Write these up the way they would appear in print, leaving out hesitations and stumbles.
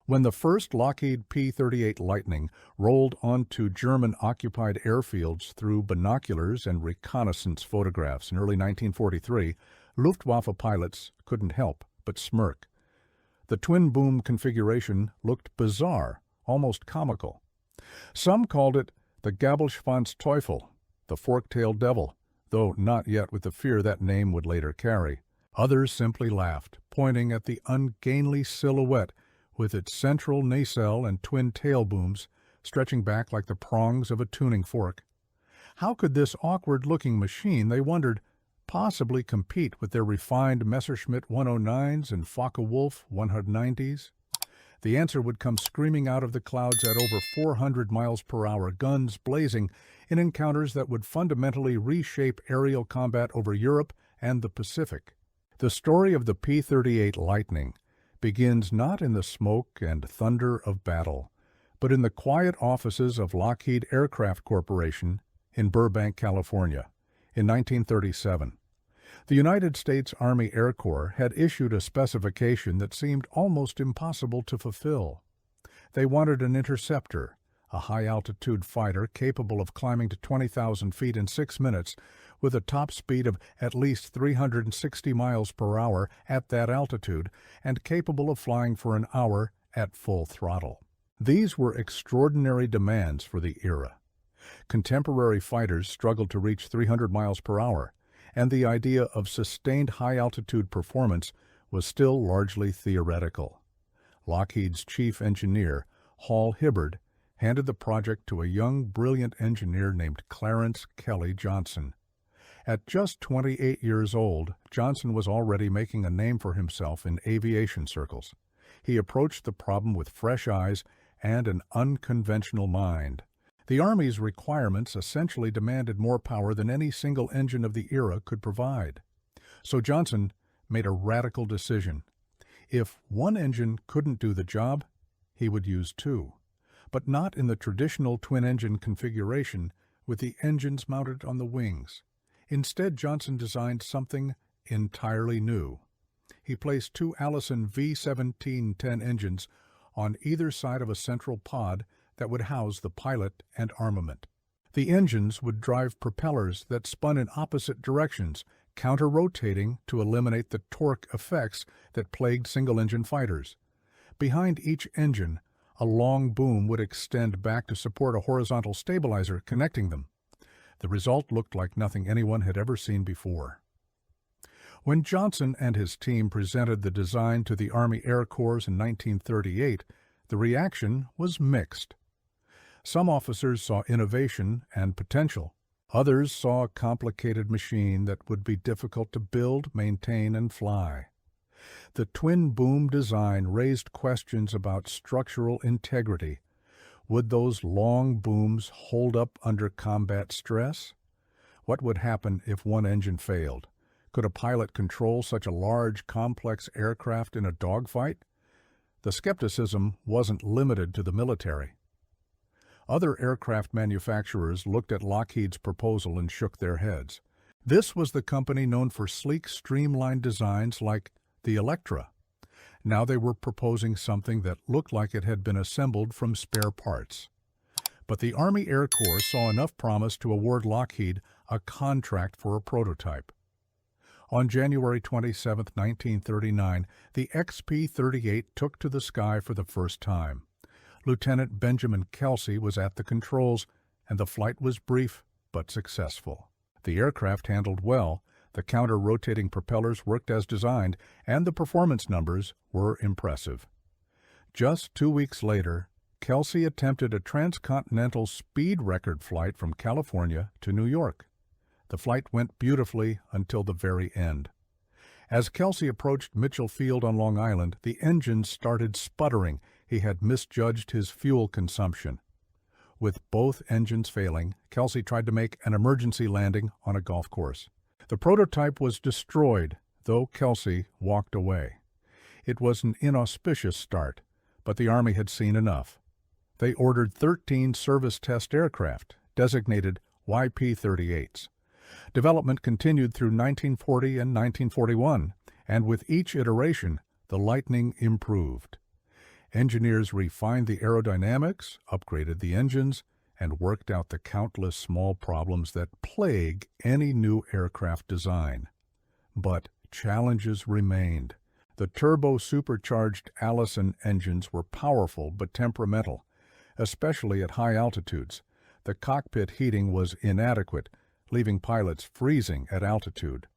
When the first Lockheed P-38 Lightning rolled onto German-occupied airfields through binoculars and reconnaissance photographs in early 1943, Luftwaffe pilots couldn't help but smirk. The twin-boom configuration looked bizarre, almost comical. Some called it the Gabelschwanz-Teufel, the fork-tailed devil, though not yet with the fear that name would later carry. Others simply laughed, pointing at the ungainly silhouette with its central nacelle and twin tail booms stretching back like the prongs of a tuning fork. How could this awkward-looking machine, they wondered, possibly compete with their refined Messerschmitt 109s and Focke-Wulf 190s? The answer would come screaming out of the clouds at over 400 miles per hour, guns blazing, in encounters that would fundamentally reshape aerial combat over Europe and the Pacific. The story of the P-38 Lightning begins not in the smoke and thunder of battle, but in the quiet offices of Lockheed Aircraft Corporation in Burbank, California, in 1937. The United States Army Air Corps had issued a specification that seemed almost impossible to fulfill. They wanted an interceptor, a high-altitude fighter capable of climbing to 20,000 feet in 6 minutes with a top speed of at least 360 miles per hour at that altitude and capable of flying for an hour at full throttle. These were extraordinary demands for the era. Contemporary fighters struggled to reach 300 miles per hour, and the idea of sustained high-altitude performance was still largely theoretical. Lockheed's chief engineer, Hall Hibbard, handed the project to a young, brilliant engineer named Clarence Kelly Johnson. At just 28 years old, Johnson was already making a name for himself in aviation circles. He approached the problem with fresh eyes and an unconventional mind. The Army's requirements essentially demanded more power than any single engine of the era could provide. So Johnson made a radical decision. If one engine couldn't do the job, he would use two, but not in the traditional twin-engine configuration with the engines mounted on the wings. Instead, Johnson designed something entirely new. He placed two Allison V-1710 engines on either side of a central pod that would house the pilot and armament. The engines would drive propellers that spun in opposite directions, counter-rotating to eliminate the torque effects that plagued single-engine fighters. Behind each engine, a long boom would extend back to support a horizontal stabilizer connecting them. The result looked like nothing anyone had ever seen before. When Johnson and his team presented the design to the Army Air Corps in 1938, the reaction was mixed. Some officers saw innovation and potential. Others saw a complicated machine that would be difficult to build, maintain, and fly. The twin-boom design raised questions about structural integrity. Would those long booms hold up under combat stress? What would happen if one engine failed? Could a pilot control such a large, complex aircraft in a dogfight? The skepticism wasn't limited to the military. Other aircraft manufacturers looked at Lockheed's proposal and shook their heads. This was the company known for sleek, streamlined designs like the Electra. Now they were proposing something that looked like it had been assembled from spare parts. But the Army Air Corps saw enough promise to award Lockheed a contract for a prototype. On January 27, 1939, the XP-38 took to the sky for the first time. Lieutenant Benjamin Kelsey was at the controls, and the flight was brief but successful. The aircraft handled well, the counter-rotating propellers worked as designed, and the performance numbers were impressive. Just 2 weeks later, Kelsey attempted a transcontinental speed record flight from California to New York. The flight went beautifully until the very end. As Kelsey approached Mitchell Field on Long Island, the engine started sputtering. He had misjudged his fuel consumption. With both engines failing, Kelsey tried to make an emergency landing on a golf course. The prototype was destroyed, though Kelsey walked away. It was an inauspicious start, but the Army had seen enough. They ordered 13 service test aircraft, designated YP-38's. Development continued through 1940 and 1941, and with each iteration, the Lightning improved. Engineers refined the aerodynamics, upgraded the engines, and worked out the countless small problems that plague any new aircraft design. But challenges remained. The turbo-supercharged Allison engines were powerful but temperamental, especially at high altitudes. The cockpit heating was inadequate, leaving pilots freezing at altitude.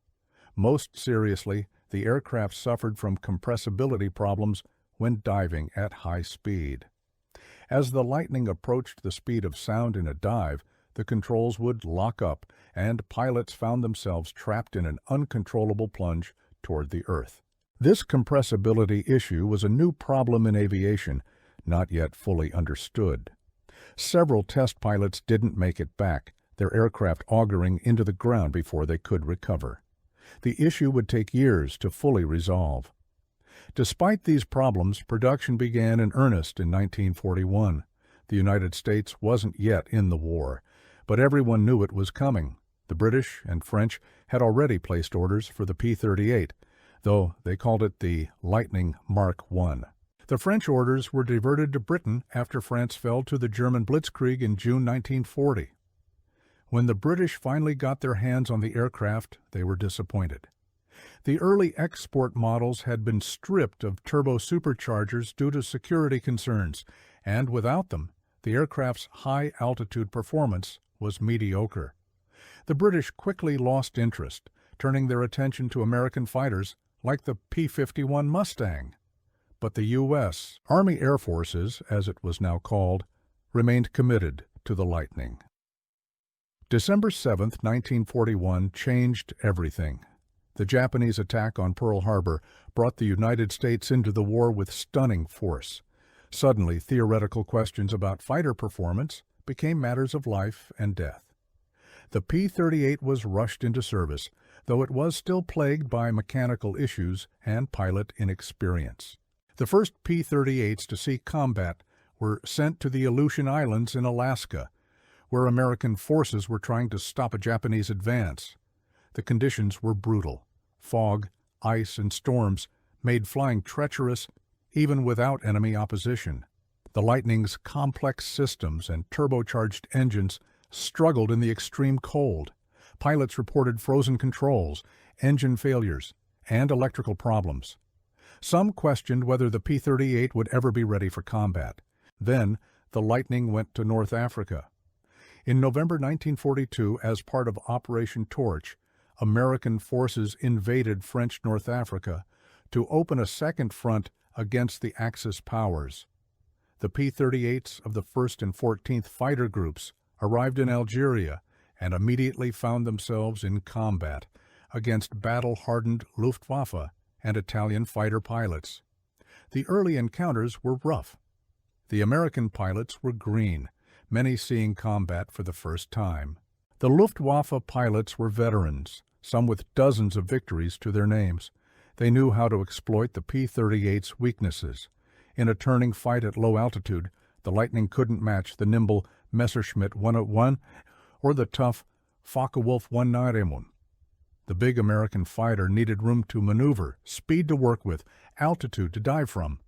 Most seriously, the aircraft suffered from compressibility problems when diving at high speed. As the Lightning approached the speed of sound in a dive, the controls would lock up, and pilots found themselves trapped in an uncontrollable plunge toward the Earth. This compressibility issue was a new problem in aviation, not yet fully understood. Several test pilots didn't make it back, their aircraft auguring into the ground before they could recover. The issue would take years to fully resolve. Despite these problems, production began in earnest in 1941. The United States wasn't yet in the war, but everyone knew it was coming. The British and French had already placed orders for the P-38, though they called it the Lightning Mark I. The French orders were diverted to Britain after France fell to the German blitzkrieg in June 1940. When the British finally got their hands on the aircraft, they were disappointed. The early export models had been stripped of turbo superchargers due to security concerns, and without them, the aircraft's high-altitude performance was mediocre. The British quickly lost interest, turning their attention to American fighters like the P-51 Mustang. But the U.S. Army Air Forces, as it was now called, remained committed to the Lightning. December 7, 1941, changed everything. The Japanese attack on Pearl Harbor brought the United States into the war with stunning force. Suddenly, theoretical questions about fighter performance became matters of life and death. The P-38 was rushed into service, though it was still plagued by mechanical issues and pilot inexperience. The first P-38's to see combat were sent to the Aleutian Islands in Alaska, where American forces were trying to stop a Japanese advance. The conditions were brutal. Fog, ice, and storms made flying treacherous even without enemy opposition. The Lightning's complex systems and turbocharged engines struggled in the extreme cold. Pilots reported frozen controls, engine failures, and electrical problems. Some questioned whether the P-38 would ever be ready for combat. Then, the Lightning went to North Africa. In November 1942, as part of Operation Torch, American forces invaded French North Africa to open a second front against the Axis powers. The P-38's of the 1st and 14th Fighter Groups arrived in Algeria and immediately found themselves in combat against battle-hardened Luftwaffe and Italian fighter pilots. The early encounters were rough. The American pilots were green, many seeing combat for the first time. The Luftwaffe pilots were veterans, some with dozens of victories to their names. They knew how to exploit the P-38's weaknesses. In a turning fight at low altitude, the Lightning couldn't match the nimble Messerschmitt 101 or the tough Focke-Wulf 191. The big American fighter needed room to maneuver, speed to work with, altitude to dive from.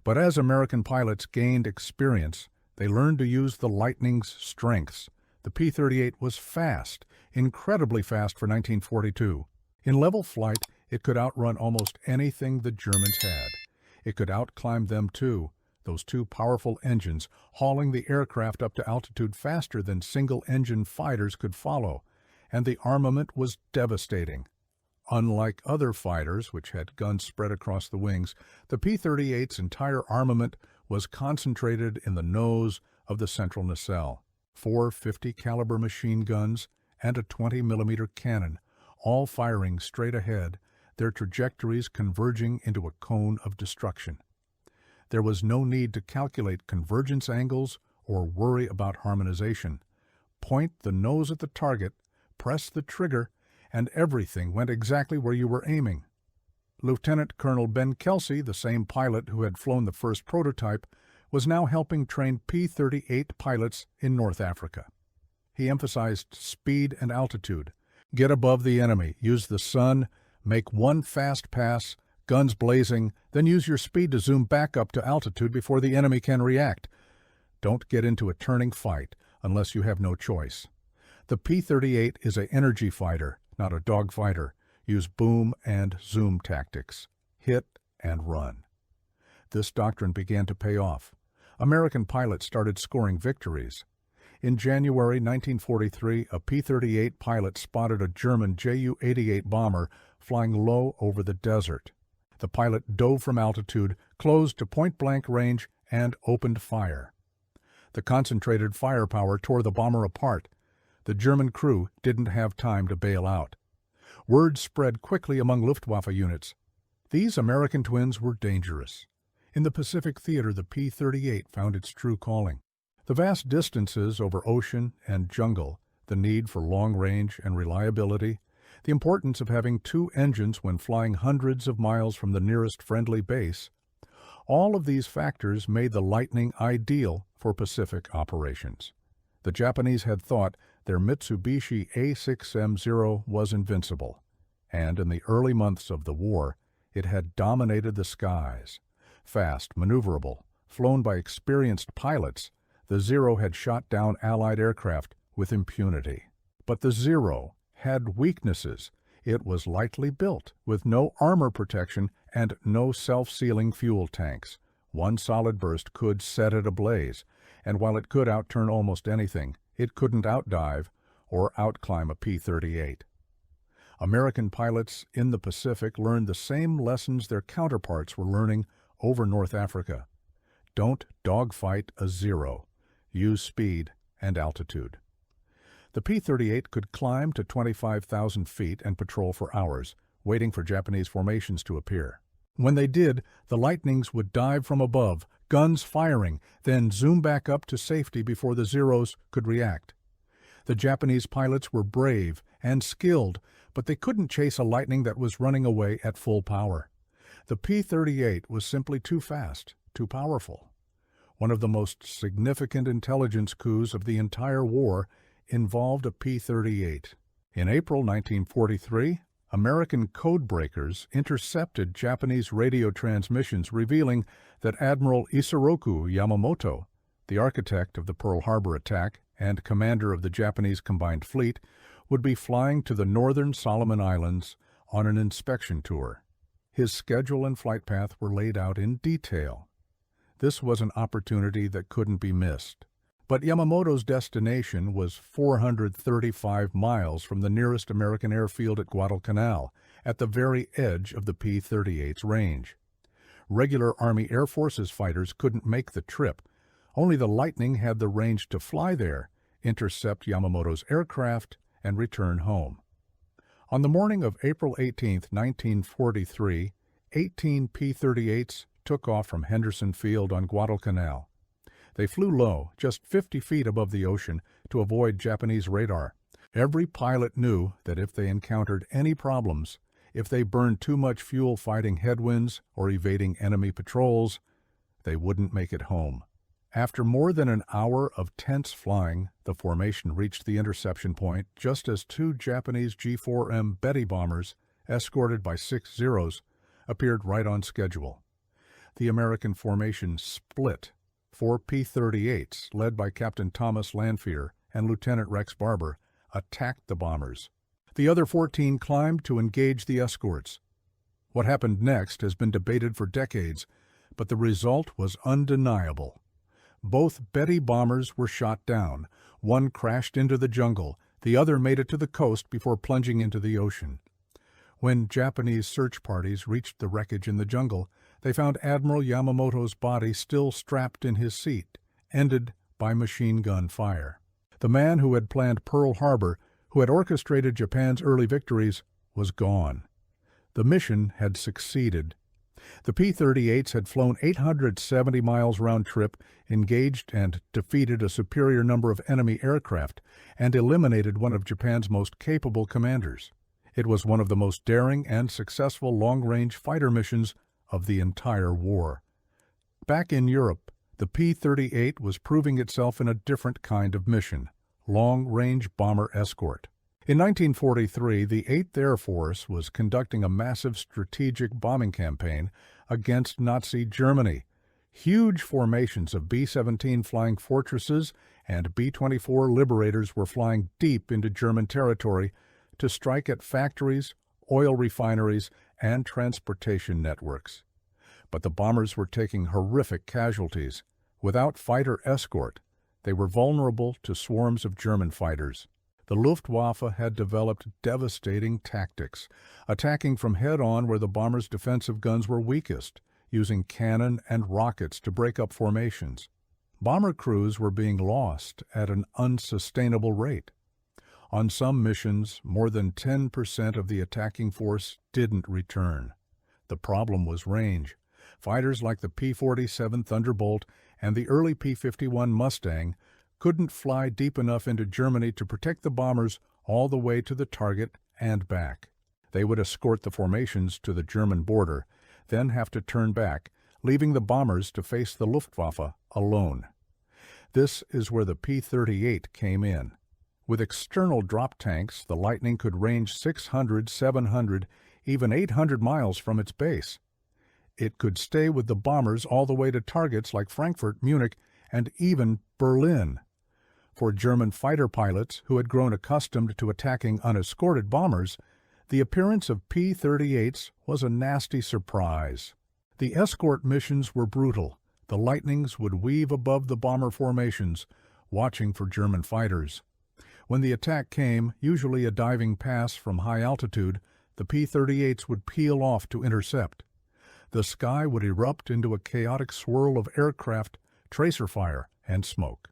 But as American pilots gained experience, they learned to use the Lightning's strengths. The P-38 was fast, incredibly fast for 1942. In level flight, it could outrun almost anything the Germans had. It could outclimb them too, those two powerful engines hauling the aircraft up to altitude faster than single-engine fighters could follow, and the armament was devastating. Unlike other fighters, which had guns spread across the wings, the P-38's entire armament was concentrated in the nose of the central nacelle. 4 50-caliber machine guns and a 20-millimeter cannon, all firing straight ahead, their trajectories converging into a cone of destruction. There was no need to calculate convergence angles or worry about harmonization. Point the nose at the target, press the trigger, and everything went exactly where you were aiming. Lieutenant Colonel Ben Kelsey, the same pilot who had flown the first prototype, was now helping train P-38 pilots in North Africa. He emphasized speed and altitude. Get above the enemy, use the sun, make one fast pass, guns blazing, then use your speed to zoom back up to altitude before the enemy can react. Don't get into a turning fight unless you have no choice. The P-38 is an energy fighter, not a dogfighter. Use boom and zoom tactics. Hit and run. This doctrine began to pay off. American pilots started scoring victories. In January 1943, a P-38 pilot spotted a German Ju-88 bomber flying low over the desert. The pilot dove from altitude, closed to point-blank range, and opened fire. The concentrated firepower tore the bomber apart. The German crew didn't have time to bail out. Word spread quickly among Luftwaffe units. These American twins were dangerous. In the Pacific theater, the P-38 found its true calling. The vast distances over ocean and jungle, the need for long range and reliability, the importance of having two engines when flying hundreds of miles from the nearest friendly base, all of these factors made the Lightning ideal for Pacific operations. The Japanese had thought their Mitsubishi A6M0 was invincible, and in the early months of the war, it had dominated the skies. Fast, maneuverable, flown by experienced pilots, the Zero had shot down Allied aircraft with impunity. But the Zero had weaknesses. It was lightly built, with no armor protection and no self-sealing fuel tanks. One solid burst could set it ablaze, and while it could outturn almost anything, it couldn't outdive or outclimb a P-38. American pilots in the Pacific learned the same lessons their counterparts were learning over North Africa. Don't dogfight a Zero. Use speed and altitude. The P-38 could climb to 25,000 feet and patrol for hours, waiting for Japanese formations to appear. When they did, the Lightnings would dive from above, guns firing, then zoom back up to safety before the Zeros could react. The Japanese pilots were brave and skilled, but they couldn't chase a Lightning that was running away at full power. The P-38 was simply too fast, too powerful. One of the most significant intelligence coups of the entire war involved a P-38. In April 1943, American codebreakers intercepted Japanese radio transmissions revealing that Admiral Isoroku Yamamoto, the architect of the Pearl Harbor attack and commander of the Japanese Combined Fleet, would be flying to the northern Solomon Islands on an inspection tour. His schedule and flight path were laid out in detail. This was an opportunity that couldn't be missed. But Yamamoto's destination was 435 miles from the nearest American airfield at Guadalcanal, at the very edge of the P-38's range. Regular Army Air Forces fighters couldn't make the trip. Only the Lightning had the range to fly there, intercept Yamamoto's aircraft, and return home. On the morning of April 18, 1943, 18 P-38's took off from Henderson Field on Guadalcanal. They flew low, just 50 feet above the ocean, to avoid Japanese radar. Every pilot knew that if they encountered any problems, if they burned too much fuel fighting headwinds or evading enemy patrols, they wouldn't make it home. After more than an hour of tense flying, the formation reached the interception point just as two Japanese G-4M Betty bombers, escorted by 6 Zeros, appeared right on schedule. The American formation split. 4 P-38's, led by Captain Thomas Lanphier and Lieutenant Rex Barber, attacked the bombers. The other 14 climbed to engage the escorts. What happened next has been debated for decades, but the result was undeniable. Both Betty bombers were shot down. One crashed into the jungle. The other made it to the coast before plunging into the ocean. When Japanese search parties reached the wreckage in the jungle, they found Admiral Yamamoto's body still strapped in his seat, ended by machine gun fire. The man who had planned Pearl Harbor, who had orchestrated Japan's early victories, was gone. The mission had succeeded. The P-38's had flown 870 miles round-trip, engaged and defeated a superior number of enemy aircraft, and eliminated one of Japan's most capable commanders. It was one of the most daring and successful long-range fighter missions of the entire war. Back in Europe, the P-38 was proving itself in a different kind of mission, long-range bomber escort. In 1943, the 8th Air Force was conducting a massive strategic bombing campaign against Nazi Germany. Huge formations of B-17 Flying Fortresses and B-24 Liberators were flying deep into German territory to strike at factories, oil refineries, and transportation networks. But the bombers were taking horrific casualties. Without fighter escort, they were vulnerable to swarms of German fighters. The Luftwaffe had developed devastating tactics, attacking from head-on where the bombers' defensive guns were weakest, using cannon and rockets to break up formations. Bomber crews were being lost at an unsustainable rate. On some missions, more than 10% of the attacking force didn't return. The problem was range. Fighters like the P-47 Thunderbolt and the early P-51 Mustang couldn't fly deep enough into Germany to protect the bombers all the way to the target and back. They would escort the formations to the German border, then have to turn back, leaving the bombers to face the Luftwaffe alone. This is where the P-38 came in. With external drop tanks, the Lightning could range 600, 700, even 800 miles from its base. It could stay with the bombers all the way to targets like Frankfurt, Munich, and even Berlin. For German fighter pilots who had grown accustomed to attacking unescorted bombers, the appearance of P-38's was a nasty surprise. The escort missions were brutal. The Lightnings would weave above the bomber formations, watching for German fighters. When the attack came, usually a diving pass from high altitude, the P-38's would peel off to intercept. The sky would erupt into a chaotic swirl of aircraft, tracer fire, and smoke.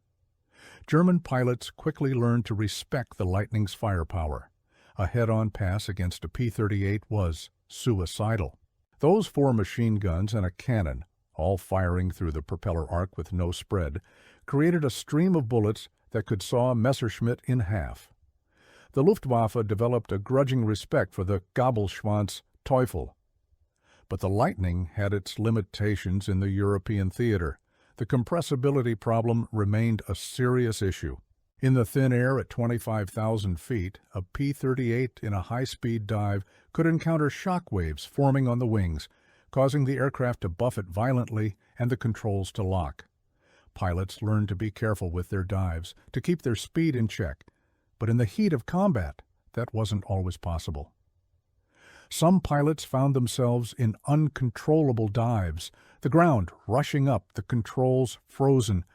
German pilots quickly learned to respect the Lightning's firepower. A head-on pass against a P-38 was suicidal. Those 4 machine guns and a cannon, all firing through the propeller arc with no spread, created a stream of bullets that could saw Messerschmitt in half. The Luftwaffe developed a grudging respect for the Gabelschwanz Teufel. But the Lightning had its limitations in the European theater. The compressibility problem remained a serious issue. In the thin air at 25,000 feet, a P-38 in a high-speed dive could encounter shock waves forming on the wings, causing the aircraft to buffet violently and the controls to lock. Pilots learned to be careful with their dives, to keep their speed in check, but in the heat of combat, that wasn't always possible. Some pilots found themselves in uncontrollable dives, the ground rushing up, the controls frozen.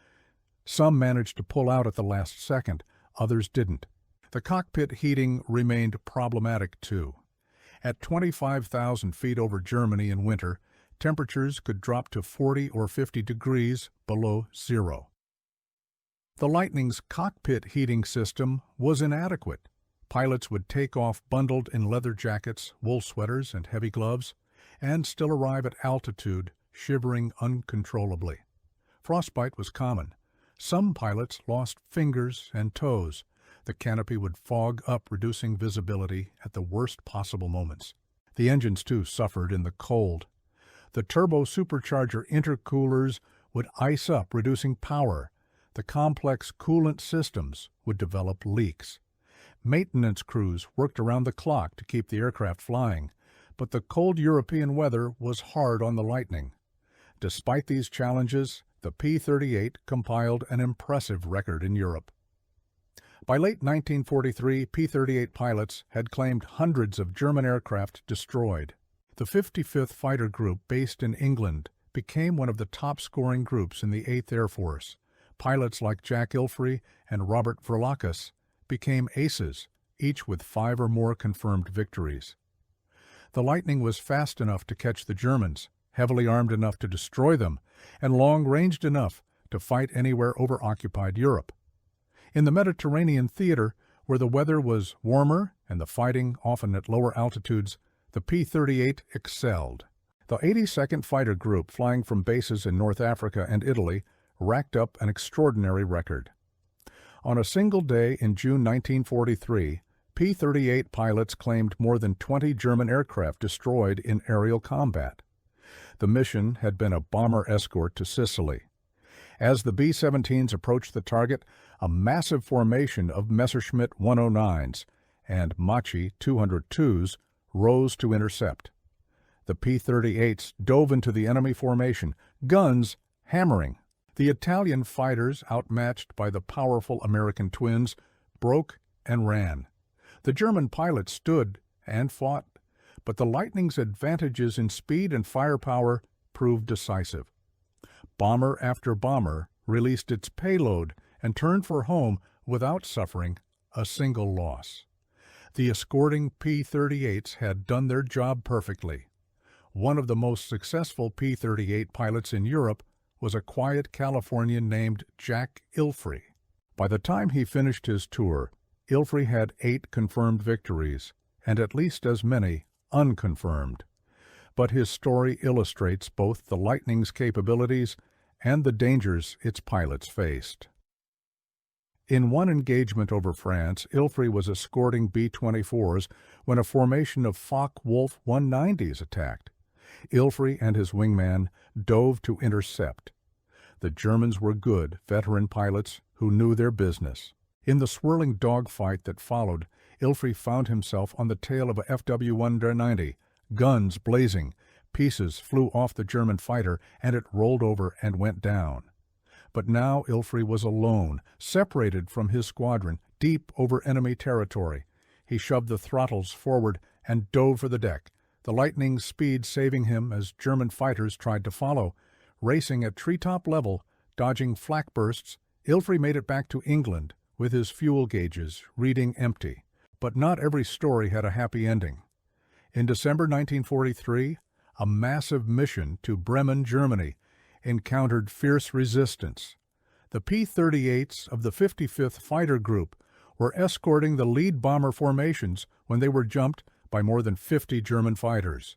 Some managed to pull out at the last second, others didn't. The cockpit heating remained problematic too. At 25,000 feet over Germany in winter, temperatures could drop to 40 or 50 degrees below zero. The Lightning's cockpit heating system was inadequate. Pilots would take off bundled in leather jackets, wool sweaters, and heavy gloves, and still arrive at altitude, shivering uncontrollably. Frostbite was common. Some pilots lost fingers and toes. The canopy would fog up, reducing visibility at the worst possible moments. The engines, too, suffered in the cold. The turbo supercharger intercoolers would ice up, reducing power. The complex coolant systems would develop leaks. Maintenance crews worked around the clock to keep the aircraft flying, but the cold European weather was hard on the Lightning. Despite these challenges, the P-38 compiled an impressive record in Europe. By late 1943, P-38 pilots had claimed hundreds of German aircraft destroyed. The 55th Fighter Group, based in England, became one of the top-scoring groups in the 8th Air Force. Pilots like Jack Ilfrey and Robert Verlakas became aces, each with 5 or more confirmed victories. The Lightning was fast enough to catch the Germans, heavily armed enough to destroy them, and long-ranged enough to fight anywhere over occupied Europe. In the Mediterranean theater, where the weather was warmer and the fighting often at lower altitudes, the P-38 excelled. The 82nd Fighter Group, flying from bases in North Africa and Italy, racked up an extraordinary record. On a single day in June 1943, P-38 pilots claimed more than 20 German aircraft destroyed in aerial combat. The mission had been a bomber escort to Sicily. As the B-17s approached the target, a massive formation of Messerschmitt 109s, and Machi 202s rose to intercept. The P-38's dove into the enemy formation, guns hammering. The Italian fighters, outmatched by the powerful American twins, broke and ran. The German pilots stood and fought, but the Lightning's advantages in speed and firepower proved decisive. Bomber after bomber released its payload and turned for home without suffering a single loss. The escorting P-38's had done their job perfectly. One of the most successful P-38 pilots in Europe was a quiet Californian named Jack Ilfrey. By the time he finished his tour, Ilfrey had 8 confirmed victories and at least as many unconfirmed. But his story illustrates both the Lightning's capabilities and the dangers its pilots faced. In one engagement over France, Ilfrey was escorting B-24s when a formation of Focke-Wulf 190s attacked. Ilfrey and his wingman dove to intercept. The Germans were good, veteran pilots who knew their business. In the swirling dogfight that followed, Ilfrey found himself on the tail of a FW-190, guns blazing. Pieces flew off the German fighter, and it rolled over and went down. But now Ilfrey was alone, separated from his squadron, deep over enemy territory. He shoved the throttles forward and dove for the deck, the Lightning's speed saving him as German fighters tried to follow. Racing at treetop level, dodging flak bursts, Ilfrey made it back to England with his fuel gauges reading empty. But not every story had a happy ending. In December 1943, a massive mission to Bremen, Germany, encountered fierce resistance. The P-38's of the 55th Fighter Group were escorting the lead bomber formations when they were jumped by more than 50 German fighters.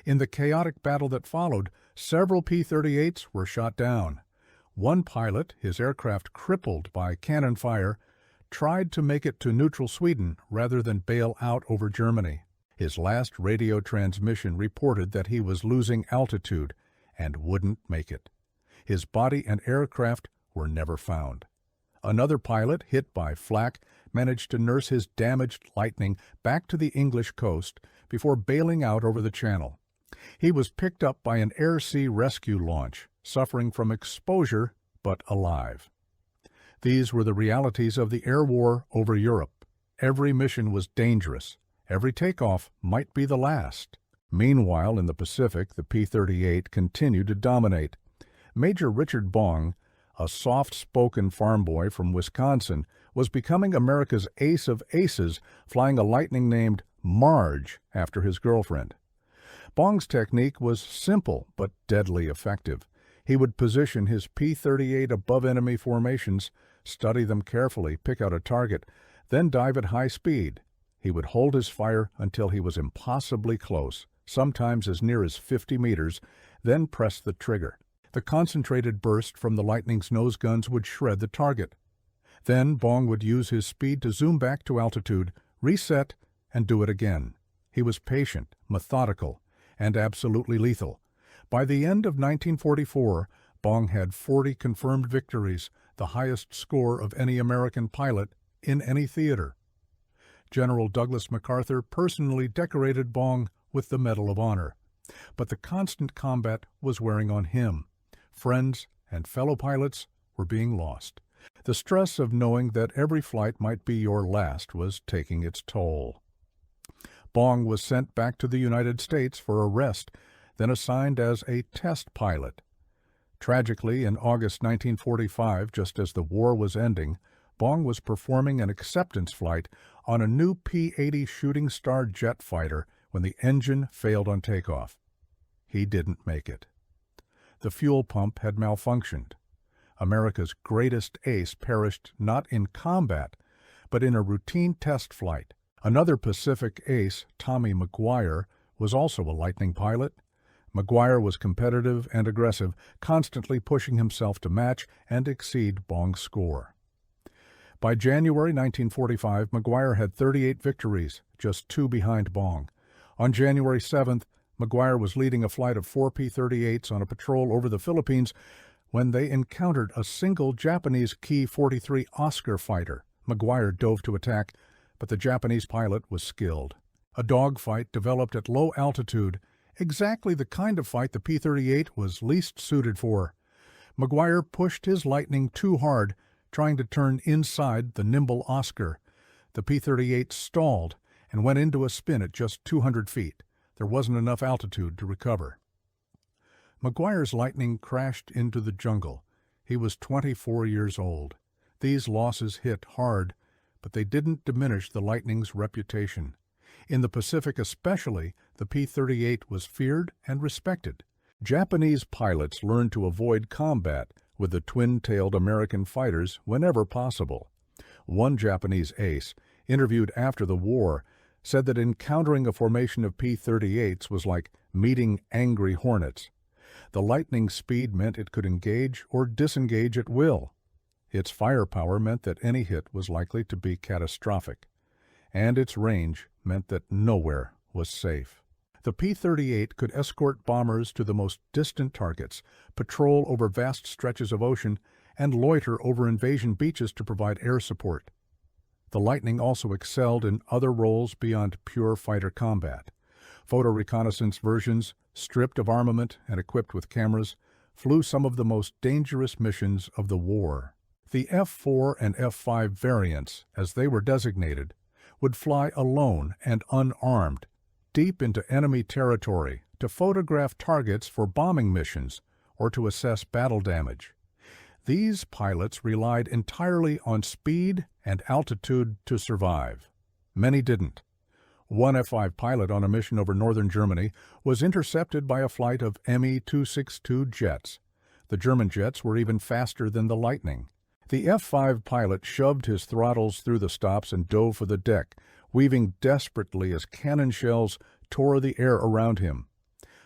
In the chaotic battle that followed, several P-38's were shot down. One pilot, his aircraft crippled by cannon fire, tried to make it to neutral Sweden rather than bail out over Germany. His last radio transmission reported that he was losing altitude and wouldn't make it. His body and aircraft were never found. Another pilot, hit by flak, managed to nurse his damaged Lightning back to the English coast before bailing out over the Channel. He was picked up by an air-sea rescue launch, suffering from exposure but alive. These were the realities of the air war over Europe. Every mission was dangerous. Every takeoff might be the last. Meanwhile, in the Pacific, the P-38 continued to dominate. Major Richard Bong, a soft-spoken farm boy from Wisconsin, was becoming America's ace of aces, flying a Lightning named Marge after his girlfriend. Bong's technique was simple but deadly effective. He would position his P-38 above enemy formations, study them carefully, pick out a target, then dive at high speed. He would hold his fire until he was impossibly close, sometimes as near as 50 meters, then press the trigger. The concentrated burst from the Lightning's nose guns would shred the target. Then Bong would use his speed to zoom back to altitude, reset, and do it again. He was patient, methodical, and absolutely lethal. By the end of 1944, Bong had 40 confirmed victories, the highest score of any American pilot in any theater. General Douglas MacArthur personally decorated Bong with the Medal of Honor. But the constant combat was wearing on him. Friends and fellow pilots were being lost. The stress of knowing that every flight might be your last was taking its toll. Bong was sent back to the United States for a rest, then assigned as a test pilot. Tragically, in August 1945, just as the war was ending, Bong was performing an acceptance flight on a new P-80 Shooting Star jet fighter when the engine failed on takeoff. He didn't make it. The fuel pump had malfunctioned. America's greatest ace perished not in combat, but in a routine test flight. Another Pacific ace, Tommy McGuire, was also a Lightning pilot. McGuire was competitive and aggressive, constantly pushing himself to match and exceed Bong's score. By January 1945, McGuire had 38 victories, just 2 behind Bong. On January 7th, McGuire was leading a flight of 4 P-38's on a patrol over the Philippines when they encountered a single Japanese Ki-43 Oscar fighter. McGuire dove to attack, but the Japanese pilot was skilled. A dogfight developed at low altitude, exactly the kind of fight the P-38 was least suited for. McGuire pushed his Lightning too hard, trying to turn inside the nimble Oscar. The P-38 stalled and went into a spin at just 200 feet. There wasn't enough altitude to recover. McGuire's Lightning crashed into the jungle. He was 24 years old. These losses hit hard, but they didn't diminish the Lightning's reputation. In the Pacific especially, the P-38 was feared and respected. Japanese pilots learned to avoid combat with the twin-tailed American fighters whenever possible. One Japanese ace, interviewed after the war, said that encountering a formation of P-38's was like meeting angry hornets. The Lightning's speed meant it could engage or disengage at will. Its firepower meant that any hit was likely to be catastrophic. And its range meant that nowhere was safe. The P-38 could escort bombers to the most distant targets, patrol over vast stretches of ocean, and loiter over invasion beaches to provide air support. The Lightning also excelled in other roles beyond pure fighter combat. Photo reconnaissance versions, stripped of armament and equipped with cameras, flew some of the most dangerous missions of the war. The F-4 and F-5 variants, as they were designated, would fly alone and unarmed, deep into enemy territory to photograph targets for bombing missions or to assess battle damage. These pilots relied entirely on speed and altitude to survive. Many didn't. One F-5 pilot on a mission over northern Germany was intercepted by a flight of Me-262 jets. The German jets were even faster than the Lightning. The F-5 pilot shoved his throttles through the stops and dove for the deck, weaving desperately as cannon shells tore the air around him.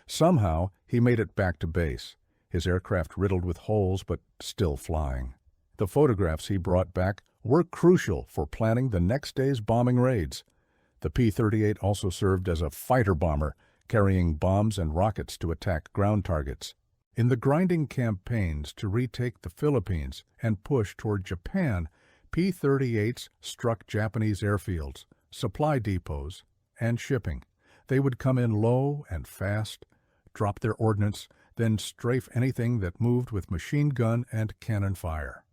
Somehow, he made it back to base, his aircraft riddled with holes but still flying. The photographs he brought back were crucial for planning the next day's bombing raids. The P-38 also served as a fighter bomber, carrying bombs and rockets to attack ground targets. In the grinding campaigns to retake the Philippines and push toward Japan, P-38's struck Japanese airfields, supply depots, and shipping. They would come in low and fast, drop their ordnance, then strafe anything that moved with machine gun and cannon fire.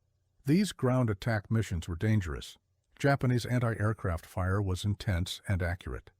These ground attack missions were dangerous. Japanese anti-aircraft fire was intense and accurate.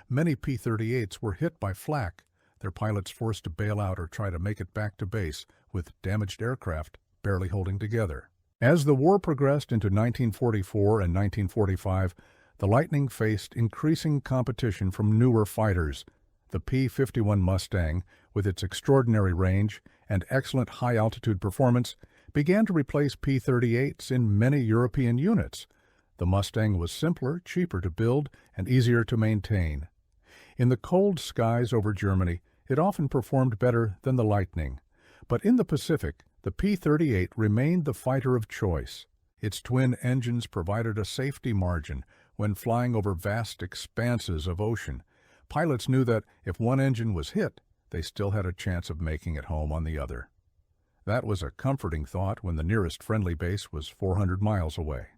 Many P-38's were hit by flak, their pilots forced to bail out or try to make it back to base, with damaged aircraft barely holding together. As the war progressed into 1944 and 1945, the Lightning faced increasing competition from newer fighters. The P-51 Mustang, with its extraordinary range and excellent high-altitude performance, began to replace P-38's in many European units. The Mustang was simpler, cheaper to build, and easier to maintain. In the cold skies over Germany, it often performed better than the Lightning. But in the Pacific, the P-38 remained the fighter of choice. Its twin engines provided a safety margin when flying over vast expanses of ocean. Pilots knew that if one engine was hit, they still had a chance of making it home on the other. That was a comforting thought when the nearest friendly base was 400 miles away.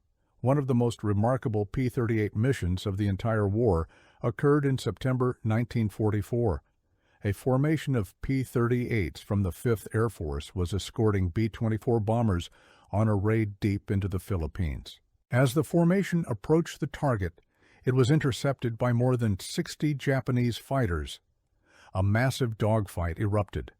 One of the most remarkable P-38 missions of the entire war occurred in September 1944. A formation of P-38's from the 5th Air Force was escorting B-24 bombers on a raid deep into the Philippines. As the formation approached the target, it was intercepted by more than 60 Japanese fighters. A massive dogfight erupted.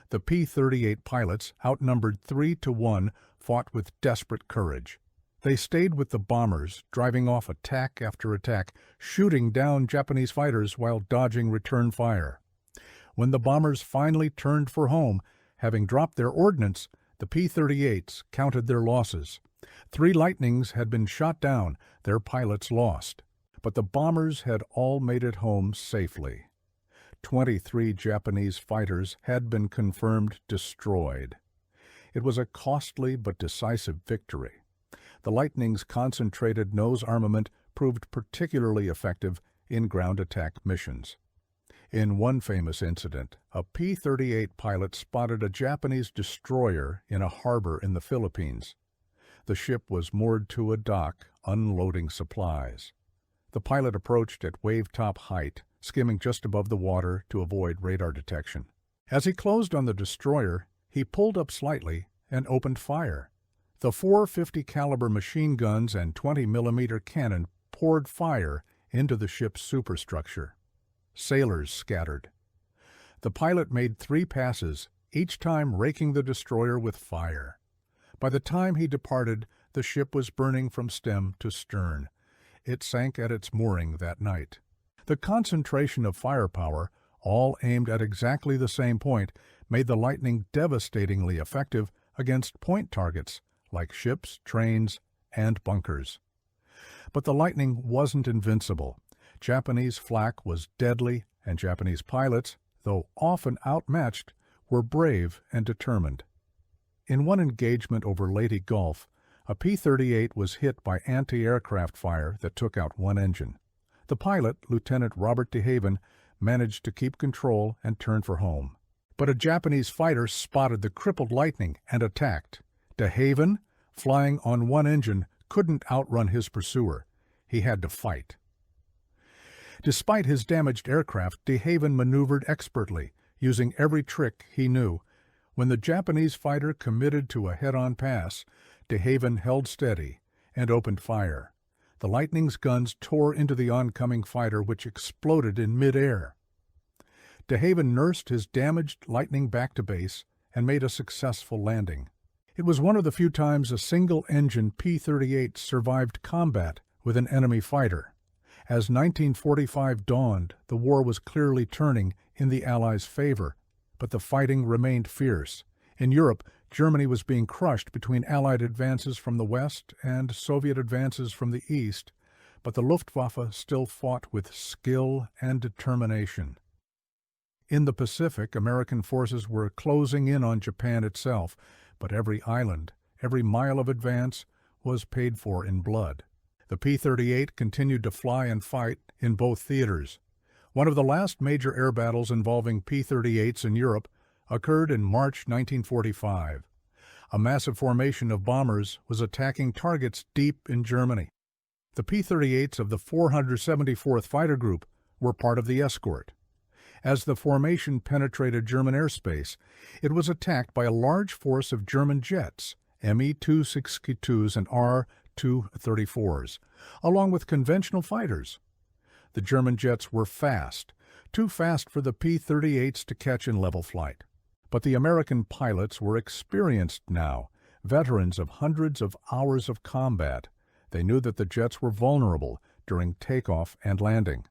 The P-38 pilots, outnumbered 3-1, fought with desperate courage. They stayed with the bombers, driving off attack after attack, shooting down Japanese fighters while dodging return fire. When the bombers finally turned for home, having dropped their ordnance, the P-38's counted their losses. 3 Lightnings had been shot down, their pilots lost. But the bombers had all made it home safely. 23 Japanese fighters had been confirmed destroyed. It was a costly but decisive victory. The Lightning's concentrated nose armament proved particularly effective in ground attack missions. In one famous incident, a P-38 pilot spotted a Japanese destroyer in a harbor in the Philippines. The ship was moored to a dock, unloading supplies. The pilot approached at wave-top height, skimming just above the water to avoid radar detection. As he closed on the destroyer, he pulled up slightly and opened fire. The 450 caliber machine guns and 20mm cannon poured fire into the ship's superstructure. Sailors scattered. The pilot made 3 passes, each time raking the destroyer with fire. By the time he departed, the ship was burning from stem to stern. It sank at its mooring that night. The concentration of firepower, all aimed at exactly the same point, made the Lightning devastatingly effective against point targets like ships, trains, and bunkers. But the Lightning wasn't invincible. Japanese flak was deadly, and Japanese pilots, though often outmatched, were brave and determined. In one engagement over Leyte Gulf, a P-38 was hit by anti-aircraft fire that took out one engine. The pilot, Lieutenant Robert de Haven, managed to keep control and turn for home. But a Japanese fighter spotted the crippled Lightning and attacked. De Haven, flying on one engine, couldn't outrun his pursuer. He had to fight. Despite his damaged aircraft, de Haven maneuvered expertly, using every trick he knew. When the Japanese fighter committed to a head-on pass, de Haven held steady and opened fire. The Lightning's guns tore into the oncoming fighter, which exploded in mid-air. De Haven nursed his damaged Lightning back to base and made a successful landing. It was one of the few times a single-engine P-38 survived combat with an enemy fighter. As 1945 dawned, the war was clearly turning in the Allies' favor, but the fighting remained fierce. In Europe, Germany was being crushed between Allied advances from the west and Soviet advances from the east, but the Luftwaffe still fought with skill and determination. In the Pacific, American forces were closing in on Japan itself, but every island, every mile of advance, was paid for in blood. The P-38 continued to fly and fight in both theaters. One of the last major air battles involving P-38s in Europe occurred in March 1945. A massive formation of bombers was attacking targets deep in Germany. The P-38s of the 474th Fighter Group were part of the escort. As the formation penetrated German airspace, it was attacked by a large force of German jets, Me-262s and R-234s, along with conventional fighters. The German jets were fast, too fast for the P-38s to catch in level flight. But the American pilots were experienced now, veterans of hundreds of hours of combat. They knew that the jets were vulnerable during takeoff and landing.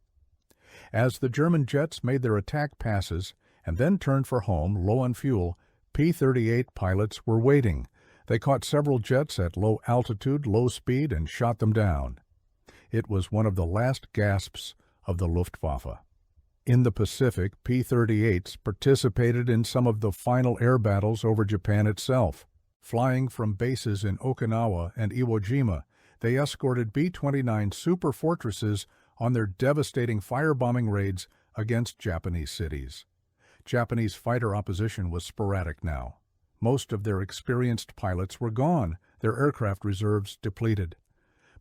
As the German jets made their attack passes and then turned for home low on fuel, P-38 pilots were waiting. They caught several jets at low altitude, low speed, and shot them down. It was one of the last gasps of the Luftwaffe. In the Pacific, P-38s participated in some of the final air battles over Japan itself. Flying from bases in Okinawa and Iwo Jima, they escorted B-29 super fortresses on their devastating firebombing raids against Japanese cities. Japanese fighter opposition was sporadic now. Most of their experienced pilots were gone, their aircraft reserves depleted.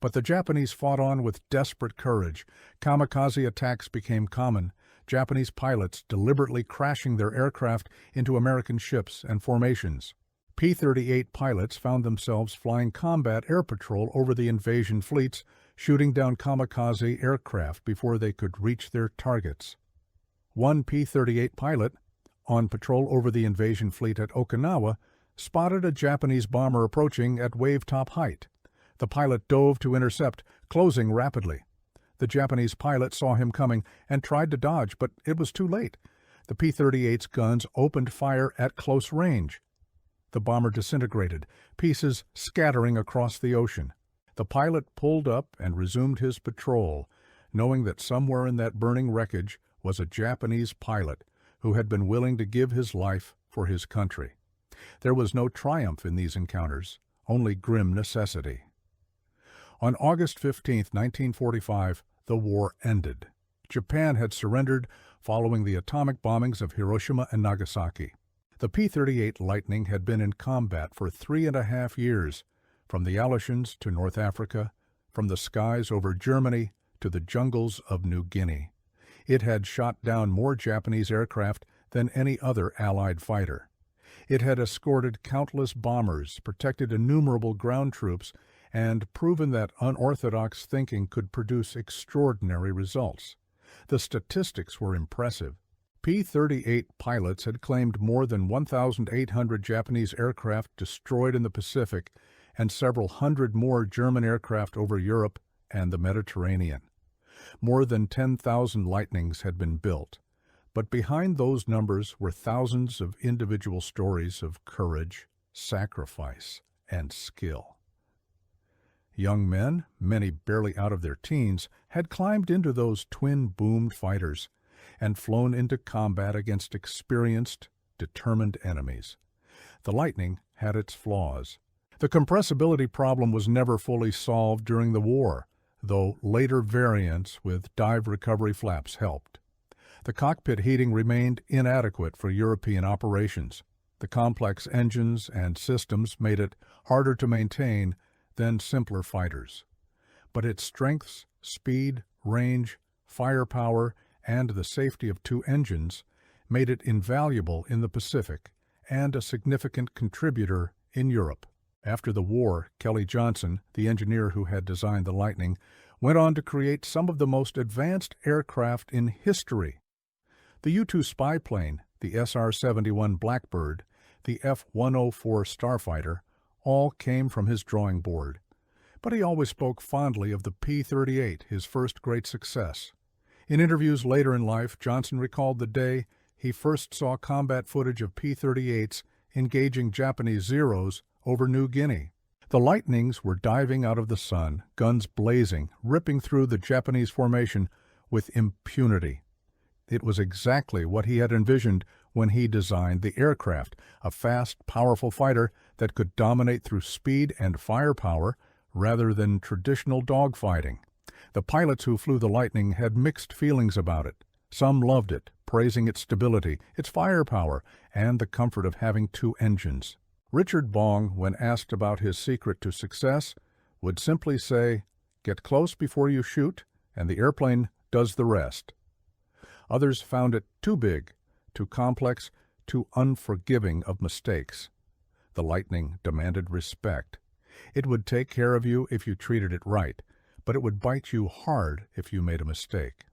But the Japanese fought on with desperate courage. Kamikaze attacks became common, Japanese pilots deliberately crashing their aircraft into American ships and formations. P-38 pilots found themselves flying combat air patrol over the invasion fleets, shooting down kamikaze aircraft before they could reach their targets. One P-38 pilot, on patrol over the invasion fleet at Okinawa, spotted a Japanese bomber approaching at wave-top height. The pilot dove to intercept, closing rapidly. The Japanese pilot saw him coming and tried to dodge, but it was too late. The P-38's guns opened fire at close range. The bomber disintegrated, pieces scattering across the ocean. The pilot pulled up and resumed his patrol, knowing that somewhere in that burning wreckage was a Japanese pilot who had been willing to give his life for his country. There was no triumph in these encounters, only grim necessity. On August 15, 1945, the war ended. Japan had surrendered following the atomic bombings of Hiroshima and Nagasaki. The P-38 Lightning had been in combat for 3.5 years, from the Aleutians to North Africa, from the skies over Germany to the jungles of New Guinea. It had shot down more Japanese aircraft than any other Allied fighter. It had escorted countless bombers, protected innumerable ground troops, and proven that unorthodox thinking could produce extraordinary results. The statistics were impressive. P-38 pilots had claimed more than 1,800 Japanese aircraft destroyed in the Pacific and several hundred more German aircraft over Europe and the Mediterranean. More than 10,000 Lightnings had been built, but behind those numbers were thousands of individual stories of courage, sacrifice, and skill. Young men, many barely out of their teens, had climbed into those twin-boomed fighters and flown into combat against experienced, determined enemies. The Lightning had its flaws. The compressibility problem was never fully solved during the war, though later variants with dive recovery flaps helped. The cockpit heating remained inadequate for European operations. The complex engines and systems made it harder to maintain than simpler fighters. But its strengths, speed, range, firepower, and the safety of two engines made it invaluable in the Pacific and a significant contributor in Europe. After the war, Kelly Johnson, the engineer who had designed the Lightning, went on to create some of the most advanced aircraft in history. The U-2 spy plane, the SR-71 Blackbird, the F-104 Starfighter, all came from his drawing board. But he always spoke fondly of the P-38, his first great success. In interviews later in life, Johnson recalled the day he first saw combat footage of P-38's engaging Japanese Zeros over New Guinea. The Lightnings were diving out of the sun, guns blazing, ripping through the Japanese formation with impunity. It was exactly what he had envisioned when he designed the aircraft, a fast, powerful fighter that could dominate through speed and firepower rather than traditional dogfighting. The pilots who flew the Lightning had mixed feelings about it. Some loved it, praising its stability, its firepower, and the comfort of having two engines. Richard Bong, when asked about his secret to success, would simply say, "Get close before you shoot, and the airplane does the rest." Others found it too big, too complex, too unforgiving of mistakes. The Lightning demanded respect. It would take care of you if you treated it right, but it would bite you hard if you made a mistake.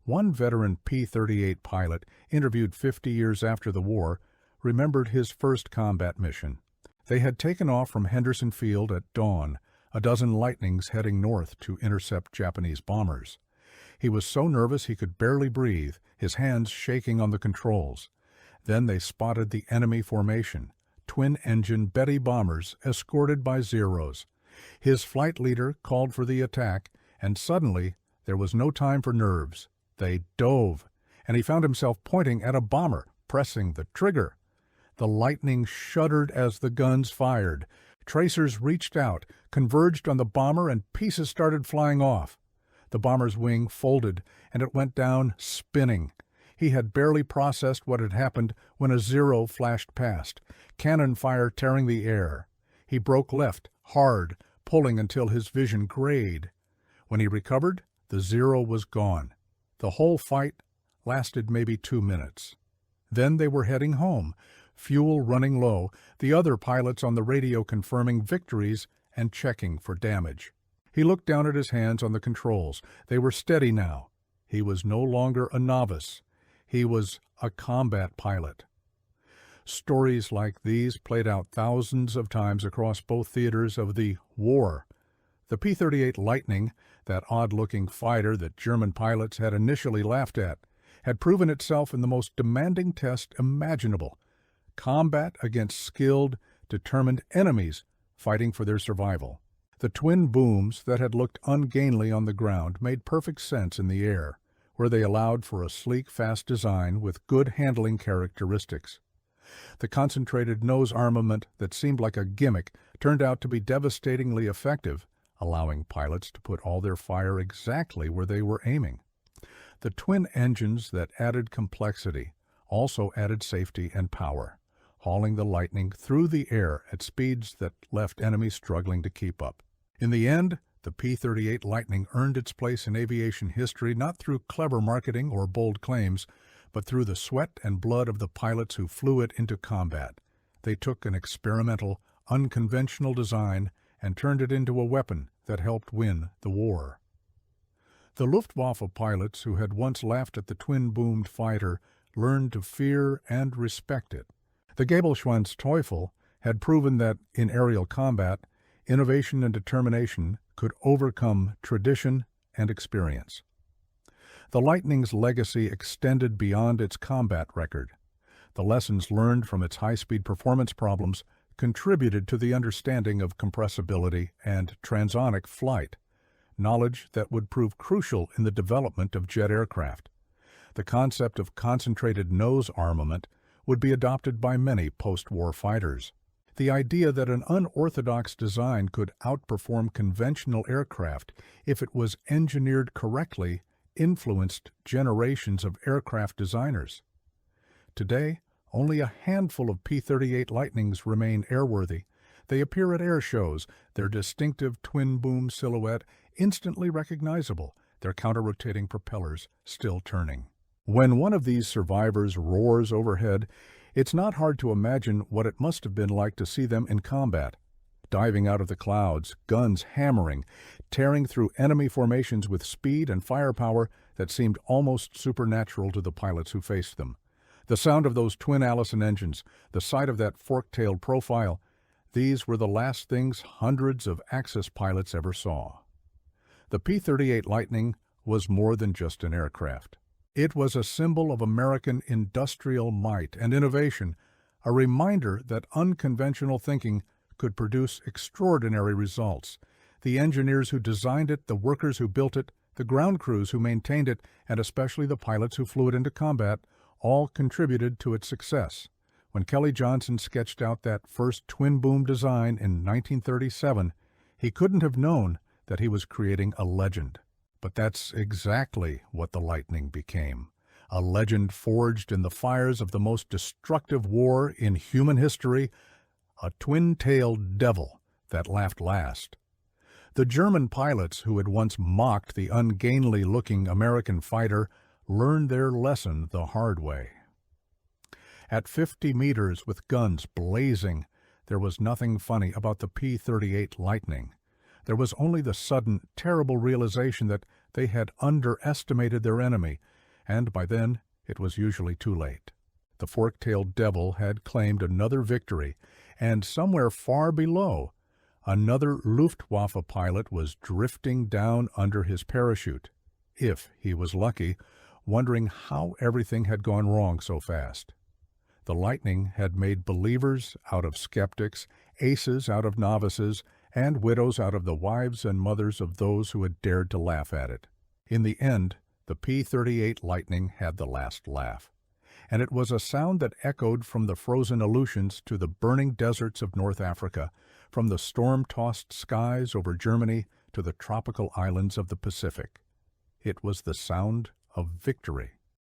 One veteran P-38 pilot, interviewed 50 years after the war, remembered his first combat mission. They had taken off from Henderson Field at dawn, a dozen Lightnings heading north to intercept Japanese bombers. He was so nervous he could barely breathe, his hands shaking on the controls. Then they spotted the enemy formation, twin-engine Betty bombers escorted by Zeros. His flight leader called for the attack, and suddenly there was no time for nerves. They dove, and he found himself pointing at a bomber, pressing the trigger. The Lightning shuddered as the guns fired. Tracers reached out, converged on the bomber, and pieces started flying off. The bomber's wing folded, and it went down, spinning. He had barely processed what had happened when a Zero flashed past, cannon fire tearing the air. He broke left, hard, pulling until his vision grayed. When he recovered, the Zero was gone. The whole fight lasted maybe 2 minutes. Then they were heading home, fuel running low, the other pilots on the radio confirming victories and checking for damage. He looked down at his hands on the controls. They were steady now. He was no longer a novice. He was a combat pilot. Stories like these played out thousands of times across both theaters of the war. The P-38 Lightning, that odd-looking fighter that German pilots had initially laughed at, had proven itself in the most demanding test imaginable: combat against skilled, determined enemies fighting for their survival. The twin booms that had looked ungainly on the ground made perfect sense in the air, where they allowed for a sleek, fast design with good handling characteristics. The concentrated nose armament that seemed like a gimmick turned out to be devastatingly effective, allowing pilots to put all their fire exactly where they were aiming. The twin engines that added complexity also added safety and power, hauling the Lightning through the air at speeds that left enemies struggling to keep up. In the end, The P-38 Lightning earned its place in aviation history not through clever marketing or bold claims, but through the sweat and blood of the pilots who flew it into combat. They took an experimental, unconventional design and turned it into a weapon that helped win the war. The Luftwaffe pilots who had once laughed at the twin-boomed fighter learned to fear and respect it. The Gabelschwanz Teufel had proven that, in aerial combat, innovation and determination could overcome tradition and experience. The Lightning's legacy extended beyond its combat record. The lessons learned from its high-speed performance problems contributed to the understanding of compressibility and transonic flight, knowledge that would prove crucial in the development of jet aircraft. The concept of concentrated nose armament would be adopted by many post-war fighters. The idea that an unorthodox design could outperform conventional aircraft if it was engineered correctly influenced generations of aircraft designers. Today, only a handful of P-38 Lightnings remain airworthy. They appear at air shows, their distinctive twin-boom silhouette instantly recognizable, their counter-rotating propellers still turning. When one of these survivors roars overhead, it's not hard to imagine what it must have been like to see them in combat. Diving out of the clouds, guns hammering, tearing through enemy formations with speed and firepower that seemed almost supernatural to the pilots who faced them. The sound of those twin Allison engines, the sight of that fork-tailed profile, these were the last things hundreds of Axis pilots ever saw. The P-38 Lightning was more than just an aircraft. It was a symbol of American industrial might and innovation, a reminder that unconventional thinking could produce extraordinary results. The engineers who designed it, the workers who built it, the ground crews who maintained it, and especially the pilots who flew it into combat, all contributed to its success. When Kelly Johnson sketched out that first twin-boom design in 1937, he couldn't have known that he was creating a legend. But that's exactly what the Lightning became, a legend forged in the fires of the most destructive war in human history, a twin-tailed devil that laughed last. The German pilots who had once mocked the ungainly-looking American fighter learned their lesson the hard way. At 50 meters with guns blazing, there was nothing funny about the P-38 Lightning. There was only the sudden, terrible realization that they had underestimated their enemy, and by then it was usually too late. The fork-tailed devil had claimed another victory, and somewhere far below, another Luftwaffe pilot was drifting down under his parachute, if he was lucky, wondering how everything had gone wrong so fast. The Lightning had made believers out of skeptics, aces out of novices, and widows out of the wives and mothers of those who had dared to laugh at it. In the end, the P-38 Lightning had the last laugh, and it was a sound that echoed from the frozen Aleutians to the burning deserts of North Africa, from the storm-tossed skies over Germany to the tropical islands of the Pacific. It was the sound of victory.